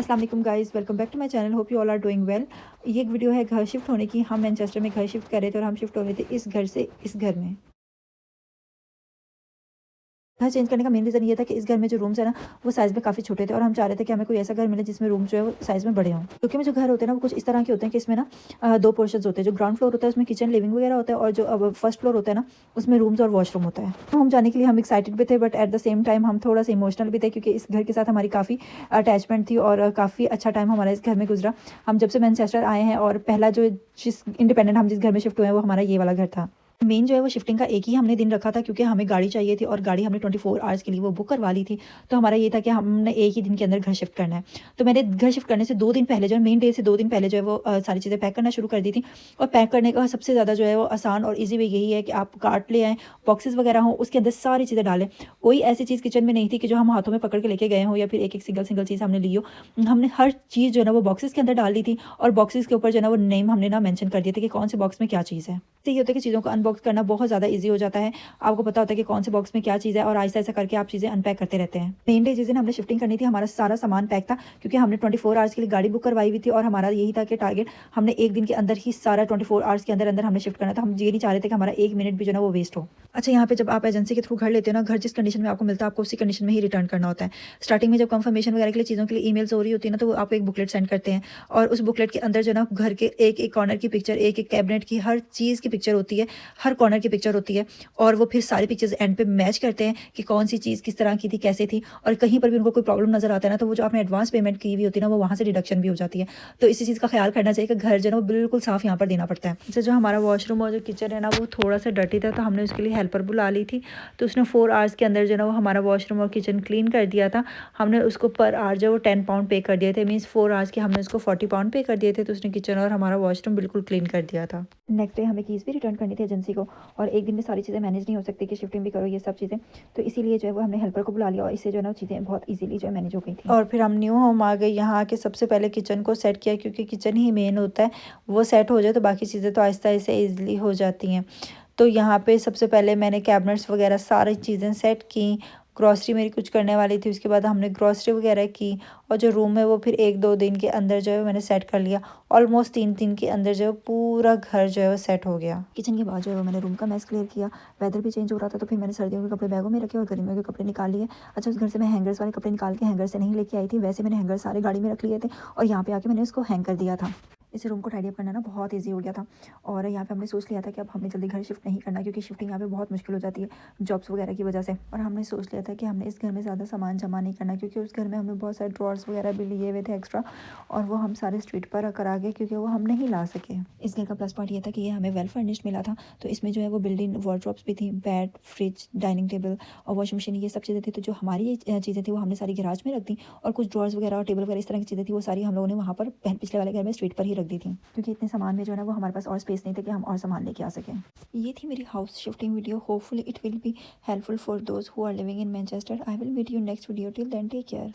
अस्सलाम वालेकुम guys, welcome back to my channel. Hope you all are doing well. ये एक वीडियो है घर शिफ्ट होने की। हम मैनचेस्टर में घर शिफ्ट कर रहे थे और हम शिफ्ट हो रहे थे इस घर से इस घर में। घर चेंज करने का मेन रीज़न ये था कि इस घर में जो रूम्स है ना, वो साइज़ में काफ़ी छोटे थे और हम चाह रहे थे कि हमें कोई ऐसा घर मिले जिसमें रूम जो है वो साइज़ में बड़े हों। क्योंकि में जो घर होते हैं ना, वो कुछ इस तरह के होते हैं कि इसमें ना दो पोर्शंस होते हैं। जो ग्राउंड फ्लोर होता है उसमें किचन लिविंग वगैरह होता है, और जो अब फर्स्ट फ्लोर होता है ना, उसमें रूम्स और वॉशरूम होता है। तो हम जाने के लिए हम एक्साइटेड भी थे, but at the same time हम थोड़ा सा इमोशनल भी थे, क्योंकि इस घर के साथ हमारी काफ़ी अटैचमेंट थी और काफ़ी अच्छा टाइम हमारा इस घर में गुजरा। हम जब से मैनचेस्टर आए हैं, और पहला जो जिस इंडिपेंडेंट हम जिस घर में शिफ्ट हुए हैं वो हमारा ये वाला घर था। मेन जो है वो शिफ्टिंग का एक ही हमने दिन रखा था, क्योंकि हमें गाड़ी चाहिए थी और गाड़ी हमने 24 आवर्स के लिए वो बुक करवा ली थी। तो हमारा ये था कि हमने एक ही दिन के अंदर घर शिफ्ट करना है। तो मैंने घर शिफ्ट करने से 2 दिन पहले, जो है मेन डे से 2 दिन पहले, जो है वो सारी चीज़ें पैक करना शुरू कर दी थी। और पैक करने का सबसे ज़्यादा जो है वो आसान और ईज़ी वे यही है कि आप कार्ट ले आएँ, बॉक्सेस वगैरह हों, उसके अंदर सारी चीज़ें डालें। कोई ऐसी चीज़ किचन में नहीं थी कि जो हम हाथों में पकड़ के लेके गए हों, या फिर एक-एक सिंगल चीज़ हमने ली हो। हमने हर चीज़ जो है ना वो बॉक्सेस के अंदर डाल दी थी, और बॉक्सेस के ऊपर जो है ना वो नेम हमने ना मेंशन कर दिए थे कि कौन से बॉक्स में क्या चीज़ है। तो ये होता है कि चीज़ों को अनबॉक्स करना बहुत ज़्यादा ईज़ी हो जाता है। आपको पता होता है कि कौन से बॉक्स में क्या चीज़ है, और आहिस्ता-आहिस्ता करके आप चीज़ें अनपैक करते रहते हैं। मेन डे जिस दिन हमने शिफ्टिंग करनी थी, हमारा सारा सामान पैक था, क्योंकि हमने 24 आवर्स के लिए गाड़ी बुक करवाई हुई थी, और हमारा यही था कि टारगेट हमने एक दिन के अंदर ही सारा 24 आवर्स के अंदर-अंदर हमने शिफ्ट करना था। हम ये नहीं चाह रहे थे कि हमारा 1 मिनट भी जो है ना वो वेस्ट हो। अच्छा, यहाँ पे जब आप एजेंसी के थ्रू घर लेते हो ना, घर जिस कंडीशन में आपको मिलता है, आपको उसी कंडीशन में ही रिटर्न करना होता है। स्टार्टिंग में जब कंफर्मेशन वगैरह के लिए चीज़ों के लिए ईमेल्स हो रही होती है ना, तो वो आपको एक बुकलेट सेंड करते हैं, और उस बुकलेट के अंदर जो है ना घर के एक-एक कॉर्नर की पिक्चर, एक-एक कैबिनेट की, हर चीज़ की पिक्चर होती है, हर कॉर्नर की पिक्चर होती है। और वो फिर सारी पिक्चर्स एंड पे मैच करते हैं कि कौन सी चीज़ किस तरह की थी, कैसे थी, और कहीं पर भी उनको कोई प्रॉब्लम नज़र आता है ना, तो वो जो आपने एडवांस पेमेंट की हुई होती है ना, वो वहाँ से डिडक्शन भी हो जाती है। तो इसी चीज़ का ख्याल करना चाहिए कि घर जो है ना वो बिल्कुल साफ़ यहाँ पर देना पड़ता है। जैसे जो हमारा वॉशरूम और जो किचन है ना, वो थोड़ा सा डर्टी था, तो हमने उसके लिए हेल्पर बुला ली थी। तो उसने 4 आवर्स के अंदर जो है ना वो हमारा वॉशरूम और किचन क्लीन कर दिया था। हमने उसको पर आवर जो है वो 10 पाउंड पे कर दिए थे, मीन्स 4 आवर्स के हमने उसको 40 पाउंड पे कर दिए थे। तो उसने किचन और हमारा वॉशरूम बिल्कुल क्लीन कर दिया था। नेक्स्ट डे हमें कीज़ भी रिटर्न करनी थी एजेंसी को, और एक दिन में सारी चीज़ें मैनेज नहीं हो सकती कि शिफ्टिंग भी करो ये सब चीज़ें। तो इसीलिए जो है वो हमने हेल्पर को बुला लिया, और इससे जो है ना चीज़ें बहुत ईज़िली जो है मैनेज हो गई थी। और फिर हम न्यू होम आ गए। यहाँ आके सबसे पहले किचन को सेट किया, क्योंकि किचन ही मेन होता है। वो सेट हो जाए तो बाकी चीज़ें तो आहिस्ता-आहिस्ता ईज़िली हो जाती हैं। तो यहाँ पे सबसे पहले मैंने कैबिनेट्स वगैरह सारी चीज़ें सेट की। ग्रॉसरी मेरी कुछ करने वाली थी, उसके बाद हमने ग्रॉसरी वगैरह की। और जो रूम है वो फिर 1-2 दिन के अंदर जो है मैंने सेट कर लिया। ऑलमोस्ट 3 दिन के अंदर जो है पूरा घर जो है वो सेट हो गया। किचन के बाद जो है वो मैंने रूम का मैस क्लियर किया। वेदर भी चेंज हो रहा था, तो फिर मैंने सर्दियों के कपड़े बैगों में रखे और गर्मियों के कपड़े निकाल लिए। अच्छा, उस घर से मैं हैंगर्स वाले कपड़े निकाल के हैंगर से नहीं लेके आई थी, वैसे मैंने हैंगर सारे गाड़ी में रख लिए थे, और यहाँ पे आके मैंने उसको हैंग कर दिया था। इस रूम को टाइडी अप करना ना बहुत ईजी हो गया था। और यहाँ पे हमने सोच लिया था कि अब हमने जल्दी घर शिफ्ट नहीं करना, क्योंकि शिफ्टिंग यहाँ पे बहुत मुश्किल हो जाती है जॉब्स वगैरह की वजह से। और हमने सोच लिया था कि हमने इस घर में ज़्यादा सामान जमा नहीं करना, क्योंकि उस घर में हमने बहुत सारे ड्रॉर्स वगैरह भी लिए हुए थे एक्स्ट्रा, और वो हम सारे स्ट्रीट पर रख कर आ गए, क्योंकि वो हम नहीं ला सके। इस घर का प्लस पॉइंट ये था कि ये हमें वेल फर्निश्ड मिला था। तो इसमें जो है वो बिल्डिंग वार्डरोब्स भी थी, बेड, फ्रिज, डाइनिंग टेबल और वॉशिंग मशीन, ये सब चीज़ें थी। तो जो हमारी ये चीज़ें थी वो हमने सारी गैराज में रख दी, और कुछ ड्रॉर्स वगैरह और टेबल वगैरह इस तरह की चीज़ें थी वो सारी हम लोगों ने वहाँ पर पिछले वाले घर में स्ट्रीट पर ही रख दी थी, क्योंकि इतने सामान में जो है ना वो हमारे पास और स्पेस नहीं था कि हम और सामान लेके आ सकें। ये थी मेरी house shifting video. Hopefully it will be helpful for those who are living in Manchester. I will meet you next video. Till then take care.